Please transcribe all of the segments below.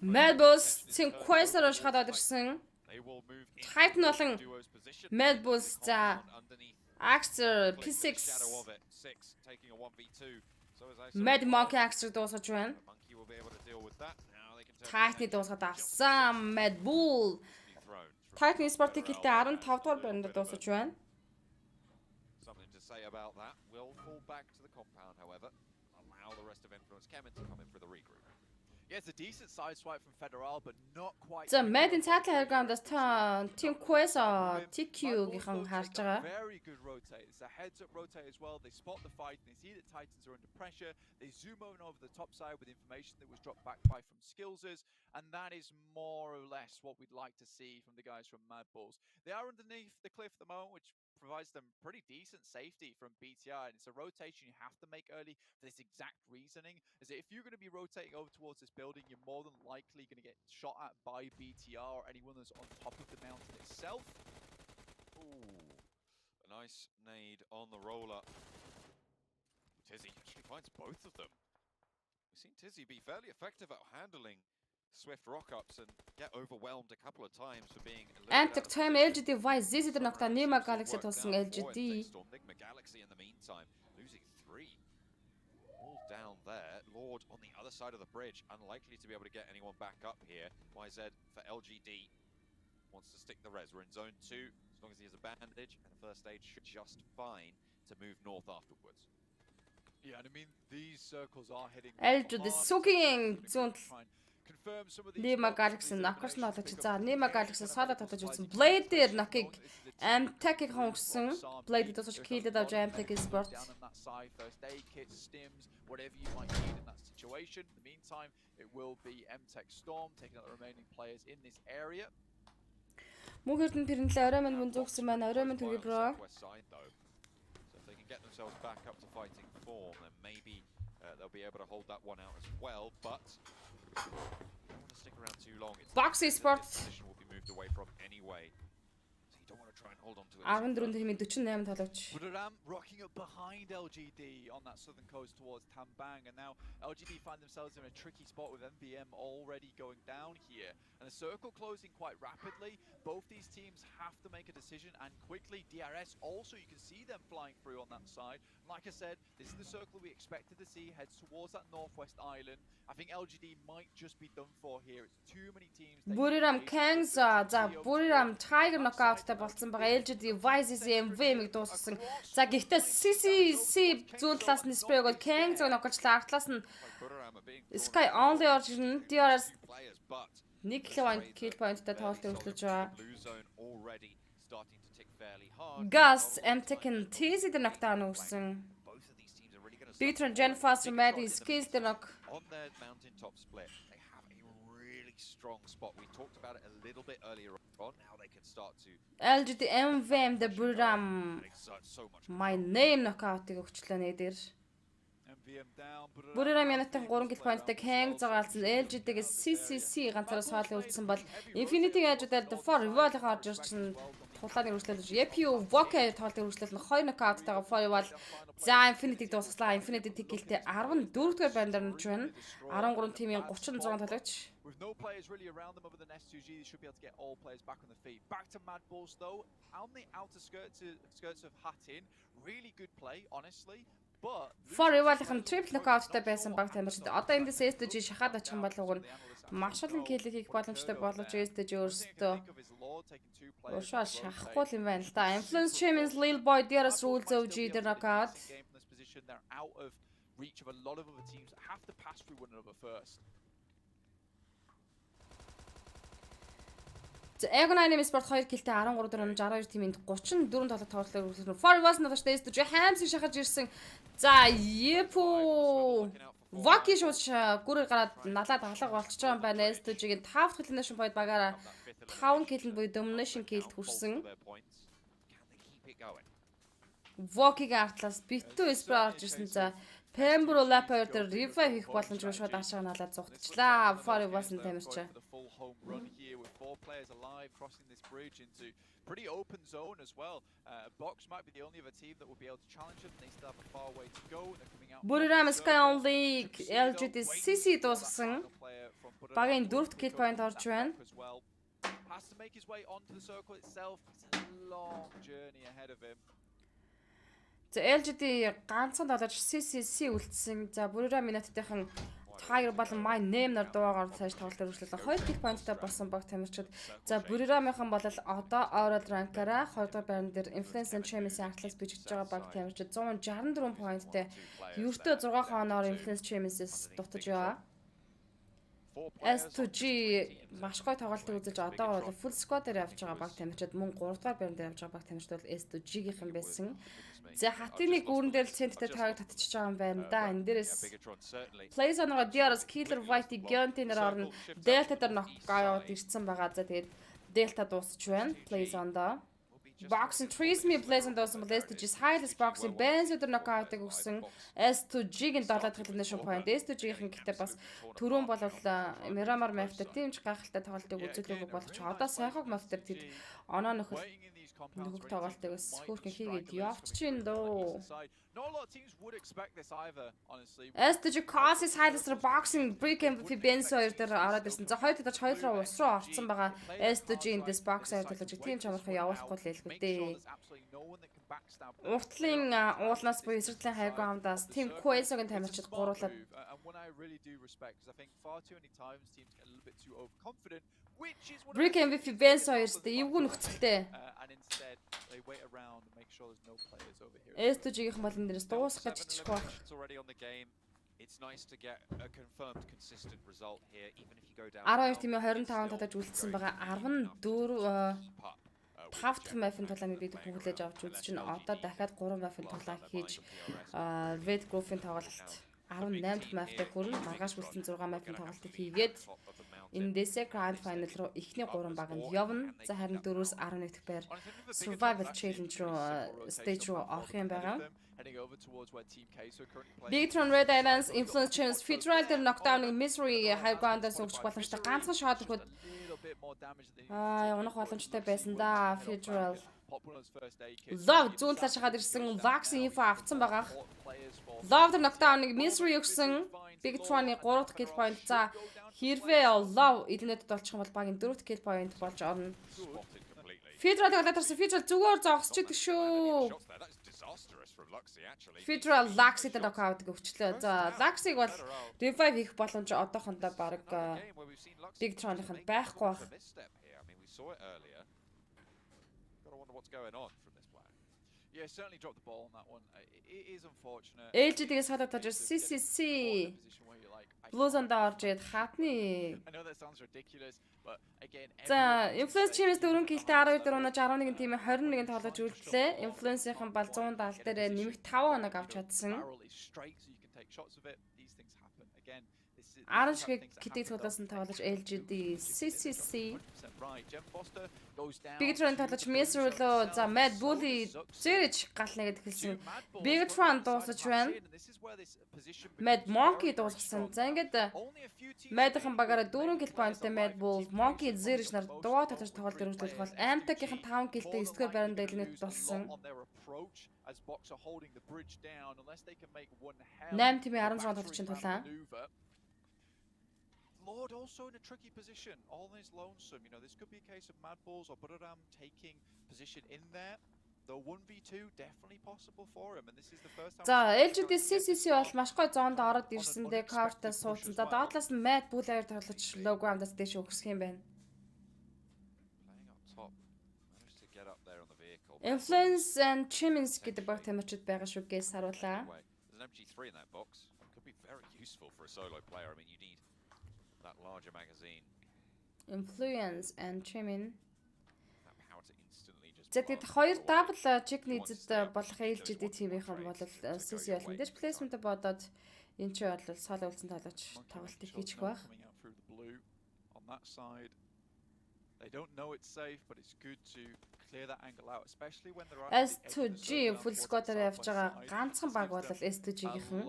Madbulls тийм Quasar шахаад ирсэн. Titan болон Madbulls за Axter P6 Mad Monkey Axter дуусгаж байна. Titan дуусгаад авсан Mad Bull. Titan Sport-ийг гэлтэй 15 дугаар байранд дуусгаж байна. Something to say about that. Will fall back to the compound, however. Allow the rest of Influence Kemen to come in for the regroup. Yeah, it's a decent side swipe from Federal, but not quite. За Mad-ийн цаатлын харгамдаас та Team Quasar TQ-гийнхан харж байгаа. Very good rotate. It's a heads-up rotate as well. They spot the fight and they see that Titans are under pressure. They zoom over the top side with information that was dropped back by from Skillsers, and that is more or less what we'd like to see from the guys from Mad Bulls. They are underneath the cliff at the moment, which provides them pretty decent safety from BTI, and it's a rotation you have to make early for this exact reasoning, is that if you're going to be rotating over towards this building, you're more than likely going to get shot at by BTR or anyone that's on top of the mountain itself. Ooh, a nice nade on the roller. Tizzy actually finds both of them. We've seen Tizzy be fairly effective at handling swift rock-ups and get overwhelmed a couple of times for being a little Antic time LGD Vice ZZ ногта Nima Galaxy тулсан LGD. Nigma Galaxy in the meantime losing 3. All down there. Lord on the other side of the bridge, unlikely to be able to get anyone back up here. YZ for LGD wants to stick the res. We're in zone 2 as long as he has a bandage, and the first aid should just fine to move north afterwards. Yeah, and I mean these circles are hitting LGD Suking зүүн Nima Galaxy накарс нь олж за Nima Galaxy саада татаж үзсэн. Blade дээр накийг Amtech-ийг хонгосон. Blade досож киллэд авч Amtech Sport. First aid kits, stims, whatever you might need in that situation. In the meantime, it will be Mtech Storm taking out the remaining players in this area. Мөнхөрдөн пэрнэлээ орой минь зүгсэн байна. Орой минь түгий бро. So if they can get themselves back up to fighting form, then maybe they'll be able to hold that one out as well, but don't want to stick around too long. Boxy Sport Position will be moved away from anyway. So you don't want to try and hold on to it. 14-48 тоглож. Buduram rocking up behind LGD on that southern coast towards Tambang, and now LGD find themselves in a tricky spot with MVM already going down here, and the circle closing quite rapidly. Both these teams have to make a decision, and quickly. DRS also, you can see them flying through on that side. Like I said, this is the circle we expected to see, heads towards that northwest island. I think LGD might just be done for here. It's too many teams. Buriram Kangs за Buriram Tiger knockout-тай болсон байгаа. LGD Vice MVM-ийг дуусгасан. За гэхдээ CCC зүүн талаас нь спрэг бол Kangs knockout-члаа. Артлаас нь Sky Only Origin DRS нэг kill point-тай тоглолт өргөжлөж байгаа. Gas Mtech TZ дээр ногтаа нүгсэн. Beatron Gen Faster Maddie Skills дээр ног. On their mountaintop split, they have a really strong spot. We talked about it a little bit earlier on. Now they can start to LGD MVM the Buriram My name knockout-ыг өгчлөө нэ дээр. Buriram янатын 3 kill point-тай Kang зогаалсан LGD-ээс CCC ганцаараа соолын үлдсэн бол Infinity-ийн хажуудаар For Revolve гарч ирсэн. Тулааны үргэлжлэл EPU Voke тоглолтын үргэлжлэл нь 2 knockout-тайгаа Foreval за Infinity дуусглаа. Infinity tickelтэй 14 дугаар байранд орж байна. 13 тимийн 36 тоглогч. With no players really around them other than S2G, they should be able to get all players back on the feet. Back to Mad Bulls though, on the outer skirts of Hatin. Really good play, honestly. Foreval-ийн triple knockout-тай байсан баг тамирчид одоо эндээс S2G шахаад очих юм болов уу маш олон киллийг хийх боломжтой боловч S2G өөрсдөө уушаа шахахгүй юм байна л да. Influence Champions Lil Boy DRS rules OG дээр knockout. They're out of reach of a lot of other teams that have to pass through one another first. Egon Sport 2 киллтэй 13 дөрөв 62 тимийн 34 тоглолт тоглолтоор үргэлжлүүлсэн. Foreval надад S2G Hamsi шахаж ирсэн. За Yepo Voki шууд гүрээр гараад налаад алга болчихж байгаа юм байна. S2G-ийн 5 дахь elimination point багаараа 5 киллэнд буюу domination киллд хүрсэн. Voki-г артлаас битүү спрей орж ирсэн. За Pembro Lapper дээр revive хийх боломжгүй шууд ашиг налаад зугтчлаа. Foreval-ын тамирчаа. 4 players alive crossing this bridge into pretty open zone as well. Box might be the only other team that will be able to challenge them. They still have a far way to go. They're coming out. Buriram Sky only LGD-CC дуусгасан. Багийн 4-т kill point орж байна. Has to make his way onto the circle itself. It's a long journey ahead of him. За LGD ганцхан долоож CCC үлдсэн. За Buriram минутынхан Tiger болон My Name нар дуугаар цааш тоглолт өргөжлөлөө 2 kill pointтай болсон баг тамирчид. За Buriram-ийнхан бол одоо overall rank-аараа 2 дугаар байран дээр Influence and Champions-ийн артлаас бичиж байгаа баг тамирчид 164 pointтэй ердөө 6 хооноор Influence Champions-с дутаж яваа. S2G маш гоё тоглолтыг үзэж одоо бол full squad дээр явж байгаа баг тамирчид мөн 3 дугаар байран дээр явж байгаа баг тамирчид бол S2G-ийнхэн байсан. За хатны гүүрэн дээр л центтэй таг татчихж байгаа юм байна да. Энэ дээрээс Plays on-оор DRS Killer White Gunty-нэр орно. Delta дээр нокаут ирсэн байгаа. За тэгээд Delta дуусч байна. Plays on-доо. Boxing Trees me Plays on доосон бол S2G Highest Boxing Bands өдөр нокаутыг өгсөн. S2G-ийн 7 дахь elimination point. S2G-ийн гэхдээ бас түрүүн бол Miramar map-тай тиймч гайхалтай тоглолтыг үзүүлээгүй боловч одоо сайхаг map-тай тэд оноо нөхөл нөгөөх тоглолтыг бас хөөрхөн хийгээд явчихин дөө. S2G Causes Highest Boxing Break MVP Benz 2 дээр ороод ирсэн. За хоёр талч хоёулаа ус руу орцсон байгаа. S2G-ийн this box 2 талч тийм чамархан явуулахгүй л хэлгүй дээ. Уртлын уулнаас буюу эсрэглийн хайгуу хамдаас Team Quaso-гийн тамирчид гуруулаад Break MVP Benz 2-тэй эвгүй нөхцөлтэй. S2G-ийн бол энэ дээрээс дуусах гэж хиччих баг. It's nice to get a confirmed consistent result here even if you go down. 12 тимээ 25 татаж үлдсэн байгаа. 14 5 дахь мафийн тулааны бид хүлээж авч үзэж чинь одоо дахиад 3 мафийн тулаан хийж Red Group-ийн тоглолт 18 дахь мафтай хүрэн маргааш үлдсэн 6 мафийн тоглолтыг хийгээд эндээсээ Grand Final руу эхний 3 баг нь явна. За харин 4-өөс 11 дахь байр Survival Challenge руу stage руу орох юм байгаа. Bigtron Red Islands Influence Champions Federal дээр knockdown-ыг Misery High Ground-аас өгч боломжтой ганцхан shot өгөхөд унах боломжтой байсан да Federal. Love зүүн талаас хаад ирсэн vaccine info авцсан байгаа. Love дээр knockdown-ыг Misery өгсөн. Bigtron-ы 3 дахь kill point. За хэрвээ Love эднэдэд болчих юм бол багийн 4 дахь kill point болж орно. Federal-ыг олоодорсон Federal зүгээр зогсож идэг шүү. Federal Luxy-д knockout өгчлөө. За Luxy-г бол revive хийх боломж одоохондоо баг Bigtron-ийнх нь байхгүй баг. Yeah, certainly dropped the ball on that one. It is unfortunate. LGD-гээс хадаад таж CCC Blues-анда орж ирээд хатны. I know that sounds ridiculous, but again За, Influence Champions 4 киллтэй 12 дээр унаж 11 тимээ 21 тоглож үлдлээ. Influence-ийн бол 170 дээр нэмэх 5 оног авч чадсан. 10 шиг китийг цугласан тоглож LGD CCC Bigtron тоглож Misery руу за Mad Bully зэрэг гал нэгэд хэлсэн. Bigtron дуусаж байна. Mad Monkey дууссан. За ингээд Mad-ын багаараа 4 kill point-тэй Mad Bull Monkey зэрэг нар дуу татаж тоглолт өргөжлөх бол Amtech-ийн 5 kill-тэй 9 дугаар байранд дэлгэнэт болсон. 8 тимээ 16 тоглолтын тулаан. Lord also in a tricky position, all is lonesome. You know, this could be a case of Mad Bulls or Buriram taking position in there. The 1v2 definitely possible for him, and this is the first time. За LGD CCC бол маш гоё зоонд ороод ирсэндээ cover-тай суудсан. За доотлоос нь Mad Bull-аар тоглож logo амдаас дээш өгсөх юм байна. Influence and Champions гэдэг баг тамирчид байгаа шүү гэж харуулаа. There's an MG3 in that box. Could be very useful for a solo player. I mean, you need that larger magazine. Influence and Champion. That power to instantly just. За тэгэд хоёр double check нийцэд болох LGD team-ийнхэн бол CC бол мэдээж placement-д бодоод энэ ч бол сolo үлдсэн тоглож тоглолтыг хийчих байх. On that side. They don't know it's safe, but it's good to clear that angle out, especially when there are S2G full squad-аар явж байгаа ганцхан баг бол S2G-ийнхэн.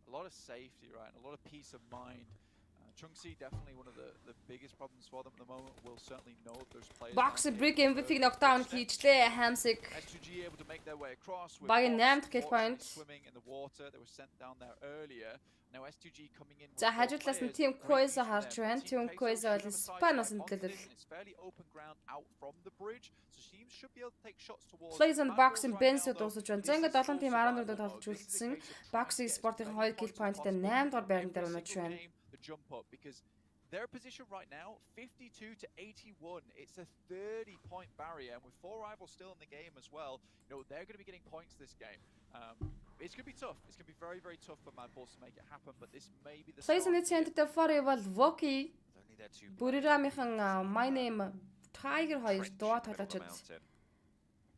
A lot of safety, right? And a lot of peace of mind Chunksy definitely one of the biggest problems for them at the moment. We'll certainly know those players. Box break MVP knockdown хийчлээ Hamsik. S2G able to make their way across with Багийн Box 8 kill unfortunately point. swimming in the water. They were sent down there earlier. Now S2G coming in with За four хажуудлаас нь players, Team great Quaisa vision харж there, байна. but Team Queso Quaisa should бол have a Span sight ус onto this, нөлөөлөл. and it's fairly open ground out from the bridge, so teams should be able to take shots towards Plays and Mad Box Bulls and right Benz now, though. дуусаж байна. This За ингээд is 7 full team 14 survival доод mode. толж This is a үлдсэн. case of Box trying to get as Sport-ийн many 2 kill points as point-тэй possible 8 дугаар байран every дээр унаж single байна. game, the jump up, because their position right now 52 to 81. It's a 30-point barrier, and with 4 rivals still in the game as well, you know, they're going to be getting points this game. It's going to be tough. It's going to be very, very tough for Mad Bulls to make it happen, but this may be the start. Plays and Center for бол Voki Only their two Buriramийнхан My Name Tiger 2 дуу тоглоочод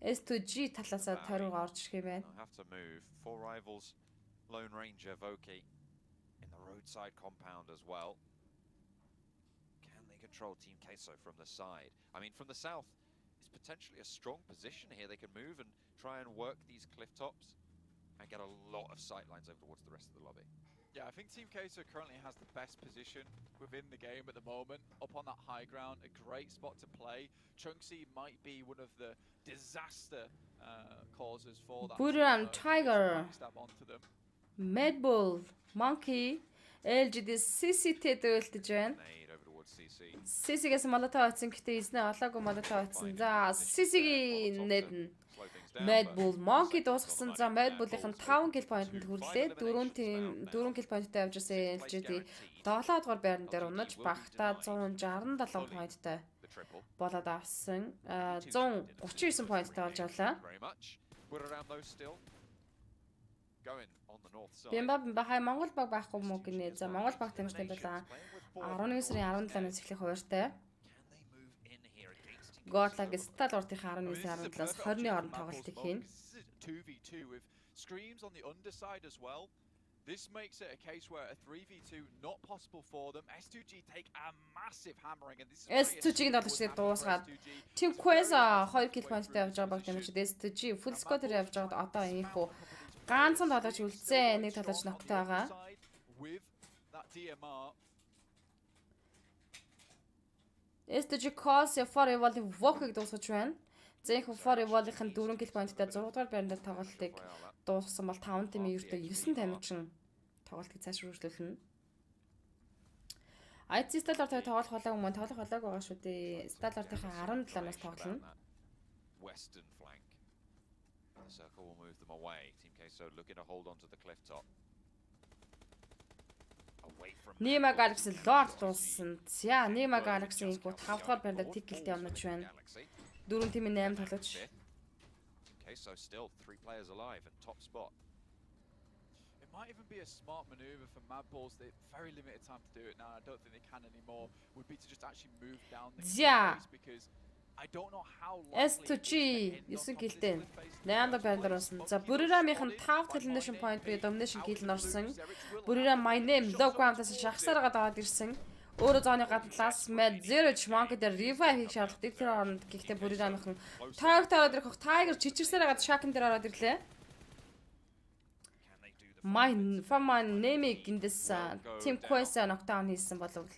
S2G талаасаа тариуг орж ирэх юм байна. They'll have to move. 4 rivals, Lone Ranger, Voki in the roadside compound as well. Can they control Team Queso from the side? I mean, from the south, it's potentially a strong position here. They can move and try and work these cliff tops and get a lot of sight lines over towards the rest of the lobby. Yeah, I think Team Queso currently has the best position within the game at the moment, up on that high ground, a great spot to play. Chunksy might be one of the disaster causes for that. Buriram Tiger, Stab onto them. Mad Bull, Monkey, LGD CC-тэй дөөлтөж байна. Nade over towards CC. CC-гээс молотоо атсан гэхдээ эзнээ олоогүй молотоо атсан. За CC-гийн нэдэн Slow things down. Mad but Bull Monkey дуусгасан. За Mad Bull-ийн Bulls 5 kill point-д хүрлээ. 4 kill point-тай явж байсан LGD 7 дугаар байран дээр унаж багтаа 167 point-тай the triple. болоод авсан. 139 point-тай болж авлаа. Very much. We're around those still. Going on the north side. Бимба хай Монгол баг байхгүй мүү гинэ. За Монгол баг тамиртай байлаа. 11 сарын 17-наас эхлэх хуваартай. Can they move in here against Team Godlag Queso? Stall уртынхаа 19 сарын 17-аас 20-ны хооронд тоглолтыг хийн. This is a 2v2 with Screams on the underside as well. This makes it a case where a 3v2 not possible for them. S2G take a massive hammering, and this is S2G-ийн тоглогчдыг дуусгаад Team Quaisa 2 kill point-тай явж байгаа баг тамирчид S2G full squad-ээр явж байгаад одоо ийхүү ганцхан тоглож үлдсэн. Нэг тоглож ноктой байгаа. with that DMR. S2G Cos for Evolve Vogue-ыг дуусгаж байна. За ийхүү for Evolve-ийн 4 kill point-тай 6 дугаар байранд тоглолтыг дуусгасан бол 5 тимийн ердөө 9 тамирчин тоглолтыг цааш үргэлжлүүлнэ. IC Stall-оор тоглох болоогүй мөн тоглох болоог байгаа шүү дээ. Stall-ортынхаа 17-наас тоглоно. Western flank. The circle will move them away. Team Queso looking to hold on to the cliff top. Away from Nima Galaxy Lord дууссан. За Nima Galaxy-ийн 5 дугаар байранд тикэлтэй явнаж байна. Galaxy. 4 тимийн 8 тоглож. Team Queso still 3 players alive and top spot. It might even be a smart maneuver for Mad Bulls. They very limited time to do it now. I don't think they can anymore. Would be to just actually move down the Yeah. phase, because I don't know how S2G 9 киллтэй. 8 дахь байранд орсон. За Buriram-ийн 5 elimination point буюу domination kill нь орсон. Buriram My Name low ground-аас шахсараад аваад ирсэн. Өөрөө зооны гадна last mad 0 Monkey дээр revive хийх шаардлагатай. Тэр оронд гэхдээ Buriram-ийн Tiger ороод ирэх Tiger чичирсээр хагаад Shaken дээр ороод ирлээ. Can they do the My name-ийг эндээс Team Quaisa knockdown хийсэн болов.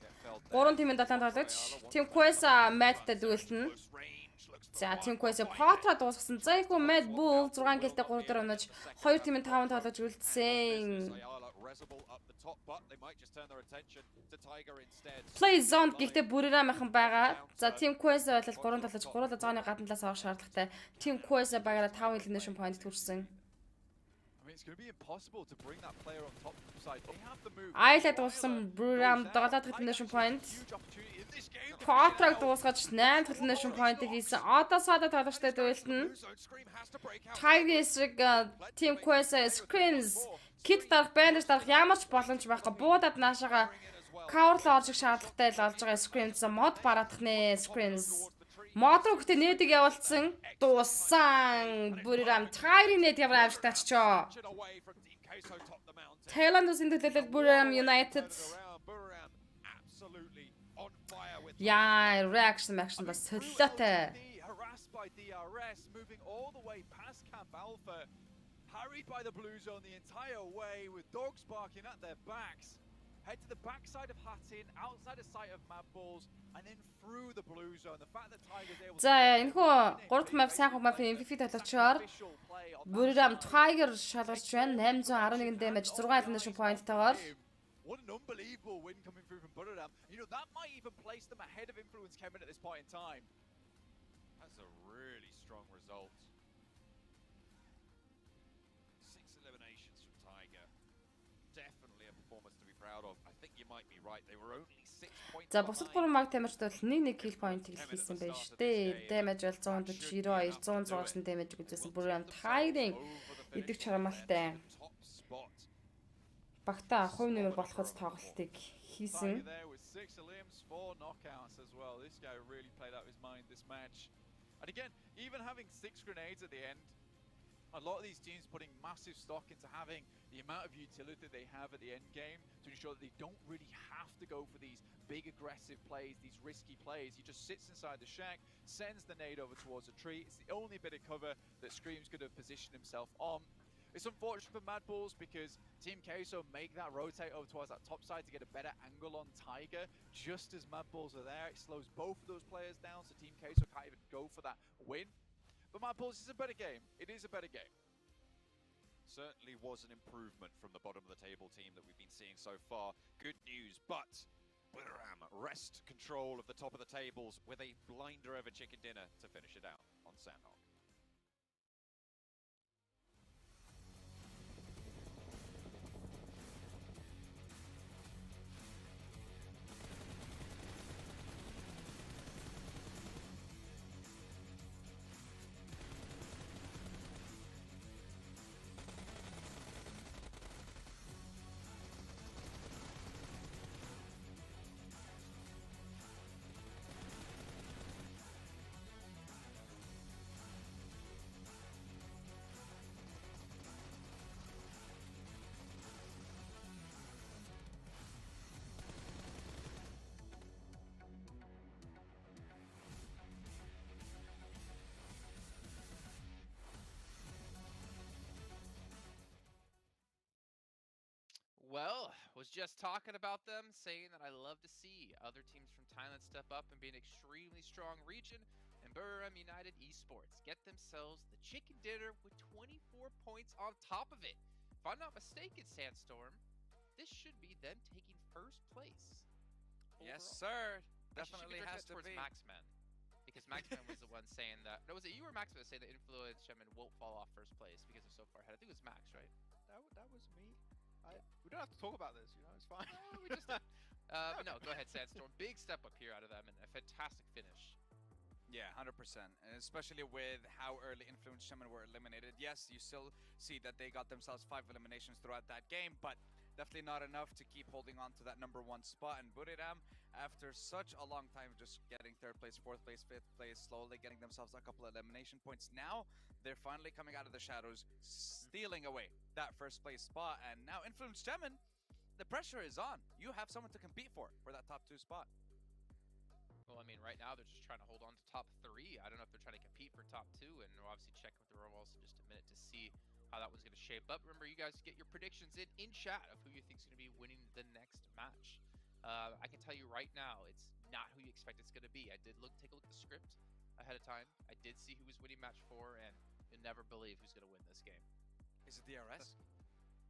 3 тимийн 7 тоглож Team Quaisa Mad-тай дүүлтэн. close range looks За Team Quaisa Potra дуусгасан. За ийхүү Mad Bull 6 киллтэй 3 дээр унаж 2 тимийн 5 тоглож үлдсэн. Reservoir up the top, but they might just turn their attention to Tiger instead. Play zone гэхдээ Buriram-ийн байгаа. За Team Quaisa бол 3 тоглож 3 зооны гадналаас авах шаардлагатай. Team Quaisa багаараа 5 elimination point төрсэн. I mean, it's going to be impossible to bring that player on top side. They have the move. Айлаа дууссан Buriram 7 дахь elimination point. Huge opportunity in this game. Potra-г дуусгаж 8 elimination point-ыг хийсэн. Одоо саада тоглогчтой дуйлтэн. Blue zone scream has to break out. Tiger эсрэг Team Quaisa Screams Kit дарах, Bandage дарах ямар ч боломж байхгүй. Буудаад наашаага cover-л орж ирэх шаардлагатай л олж байгаа Screams мод бараадах нэ Screams. Мод руу гэхдээ нээдэг явуулсан. Дууссан. Buriram Tiger-ийн нээд ямар авчтай ччоо. Away from Team Queso top the mountain. Thailand-ын төлөөлөл Buriram United. Buriram absolutely on fire with Яа, reaction бас солиотой. Harassed by DRS, moving all the way past Camp Alpha, harried by the blue zone the entire way with dogs barking at their backs. head to the backside of Hattin, outside of sight of Mad Balls, and then through the blue zone. The fact that Tiger's able to энэхүү 3 map сайн мap MVP татвачаар Buriram Tiger шалгарч байна. 811 damage 6 elimination point-тойгоор. What an unbelievable win coming through from Buriram. You know, that might even place them ahead of Influence Kemen at this point in time. That's a really strong result. 6 eliminations from Tiger. Definitely a performance to be proud of. I think you might be right. They were only 6 points За бусад 3 map damage-д бол 1 kill point-ийг хийсэн байж тээ. Damage бол 142, 106 damage үзсэн Buriram Tiger-ийн идэг чармаалтай. Багтаа хувь нэмэр болоход тоглолтыг хийсэн. There with 6 elims, 4 knockouts as well. This guy really played out his mind this match. And again, even having 6 grenades at the end, a lot of these teams putting massive stock into having the amount of utility they have at the end game to ensure that they don't really have to go for these big aggressive plays, these risky plays. He just sits inside the shack, sends the nade over towards a tree. It's the only bit of cover that Scream's going to position himself on. It's unfortunate for Mad Balls because Team Queso make that rotate over towards that top side to get a better angle on Tiger. Just as Mad Balls are there, it slows both of those players down, so Team Queso can't even go for that win. But Mad Balls is a better game. It is a better game. Certainly was an improvement from the bottom of the table team that we've been seeing so far. Good news, but Buriram wrest control of the top of the tables with a blinder over chicken dinner to finish it out on Sandhawk. Well, was just talking about them, saying that I love to see other teams from Thailand step up and be an extremely strong region, and Buriram United Esports get themselves the chicken dinner with 24 points on top of it. If I'm not mistaken, Sandstorm, this should be them taking first place. Yes, overall. sir. Definitely has to be. Maxman. Because Maxman was the one saying that. No, was it you or Maxman saying that Influence Shaman won't fall off first place because they're so far ahead? I think it was Max, right? That was me. We don't have to talk about this, you know, it's fine. We just did. But no, go ahead, Sandstorm. Big step up here out of them and a fantastic finish. Yeah, 100%. And especially with how early Influence Shaman were eliminated. Yes, you still see that they got themselves 5 eliminations throughout that game, but definitely not enough to keep holding on to that #1 spot. And Buriram, after such a long time just getting 3rd place, 4th place, 5th place, slowly getting themselves a couple of elimination points, now they're finally coming out of the shadows, stealing away that 1st place spot. And now Influence Shaman, the pressure is on. You have someone to compete for that top 2 spot. Well, I mean, right now they're just trying to hold on to top 3. I don't know if they're trying to compete for top 2, and we'll obviously check with the overalls in just a minute to see how that one's going to shape up. Remember, you guys get your predictions in chat of who you think is going to be winning the next match. I can tell you right now, it's not who you expect it's going to be. I did take a look at the script ahead of time. I did see who was winning match 4, and you'll never believe who's going to win this game. Is it DRS?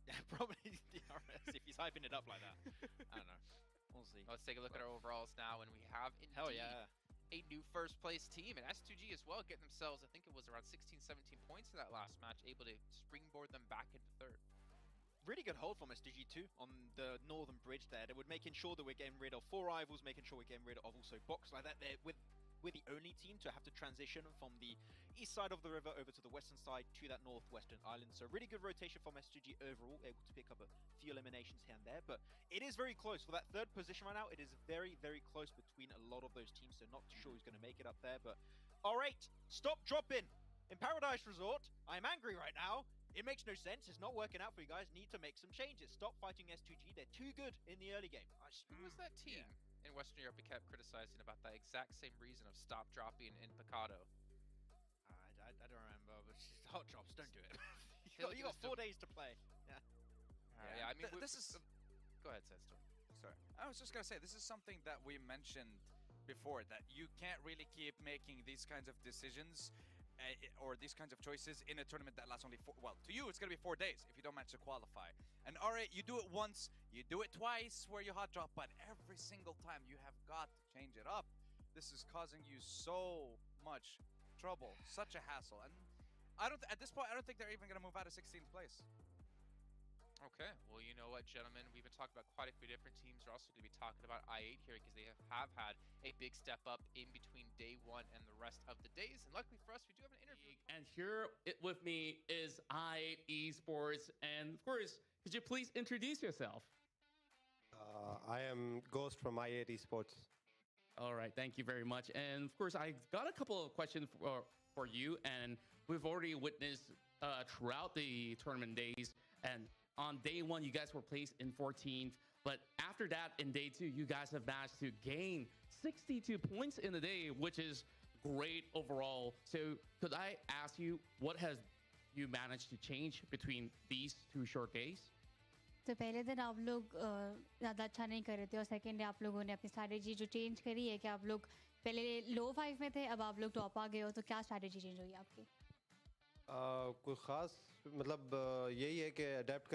Yeah, probably DRS if he's hyping it up like that. I don't know. We'll see. Let's take a look at our overalls now, and we have indeed a new first place team, and S2G as well getting themselves, I think it was around 16, 17 points in that last match, able to springboard them back into 3rd. Really good hold from SDG2 on the northern bridge there. They were making sure that we're getting rid of 4 rivals, making sure we're getting rid of also Box like that. We're the only team to have to transition from the east side of the river over to the western side to that northwestern island. So really good rotation from SGG overall, able to pick up a few eliminations here and there. But it is very close for that 3rd position right now. It is very, very close between a lot of those teams. So not sure who's going to make it up there. But all right, stop, drop in Paradise Resort. I'm angry right now. It makes no sense. It's not working out for you guys. Need to make some changes. Stop fighting S2G. They're too good in the early game. Who was that team in Western Europe we kept criticizing about that exact same reason of stop dropping in Picado? I don't remember, but hot drops, don't do it. you got 4 days to play. Yeah. Yeah, I mean, this is... Go ahead, Sandstorm. was just gonna say, this is something that we mentioned before, that you can't really keep making these kinds of decisions or these kinds of choices in a tournament that lasts only to you, it's gonna be 4 days if you don't manage to qualify. And alright, you do it once, you do it twice where you hot drop, but every single time you have got to change it up. This is causing you so much trouble, such a hassle. And at this point, I don't think they're even gonna move out of 16th place. Okay, well, you know what, gentlemen? We've been talking about quite a few different teams. We're also going to be talking about I8 here because they have had a big step up in between day one and the rest of the days. And luckily for us, we do have an interview. And here with me is I8 Esports. And of course, could you please introduce yourself? I am Ghost from I8 Esports. All right, thank you very much. And of course, I got a couple of questions for you. And we've already witnessed throughout the tournament days. And on day one, you guys were placed in 14th. But after that, in day two, you guys have managed to gain 62 points in the day, which is great overall. So could I ask you, what has you managed to change between these 2 short days? तो पहले दिन आप लोग ज़्यादा अच्छा नहीं कर रहे थे और सेकेंड डे आप लोगों ने अपनी स्ट्रैटेजी जो चेंज करी है कि आप लोग पहले लो 5 में थे, अब आप लोग टॉप आ गए हो, तो क्या स्ट्रैटेजी चेंज हुई आपकी? कोई ख़ास मतलब यही है कि अडेप्ट